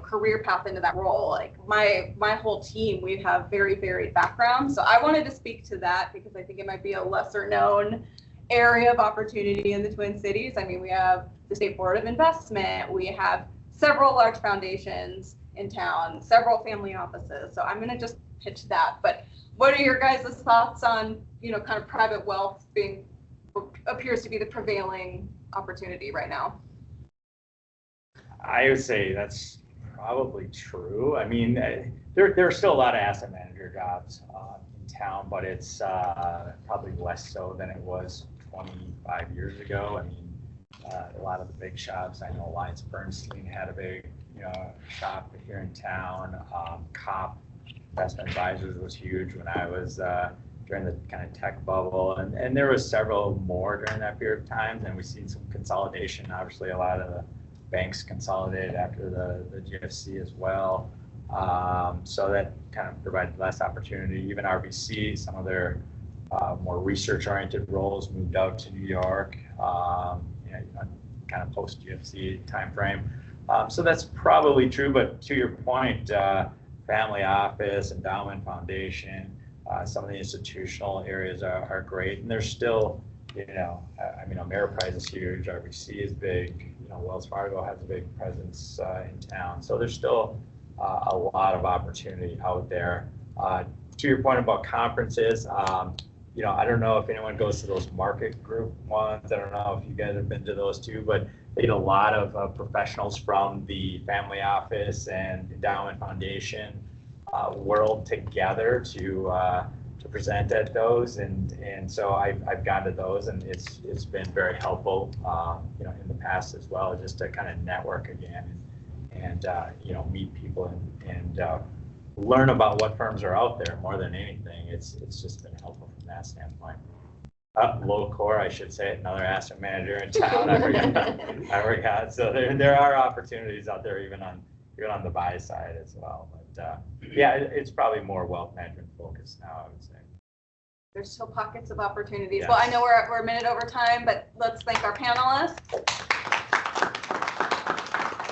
career path into that role. Like my whole team, we have very varied backgrounds. So I wanted to speak to that because I think it might be a lesser known area of opportunity in the Twin Cities. I mean, we have the State Board of Investment, we have several large foundations in town, several family offices. So I'm going to just pitch that. But what are your guys' thoughts on, kind of private wealth being appears to be the prevailing opportunity right now? I would say that's probably true. I mean, there are still a lot of asset manager jobs in town, but it's probably less so than it was 25 years ago. I mean, a lot of the big shops, I know AllianceBernstein had a big shop here in town. COP Investment Advisors was huge when I was during the kind of tech bubble, and there was several more during that period of time. And we've seen some consolidation. Obviously, a lot of the banks consolidated after the GFC as well. So that kind of provided less opportunity. Even RBC, some of their more research-oriented roles moved out to New York, kind of post-GFC timeframe. So that's probably true, but to your point, family office, endowment foundation, some of the institutional areas are great, and there's still, I mean, Ameriprise is huge, RBC is big, Wells Fargo has a big presence in town, so there's still a lot of opportunity out there. To your point about conferences, you know, I don't know if anyone goes to those market group ones. I don't know if you guys have been to those too, but they get a lot of professionals from the family office and endowment foundation world together to present at those, and so I've gone to those, and it's been very helpful, you know, in the past as well, just to kind of network again and you know, meet people and learn about what firms are out there more than anything. It's just been helpful from that standpoint. Low core, I should say, another asset manager in town. I forgot. So there are opportunities out there even on the buy side as well. But yeah, it's probably more wealth management focused now, I would say. There's still pockets of opportunities. Yes. Well, I know we're a minute over time, but let's thank our panelists.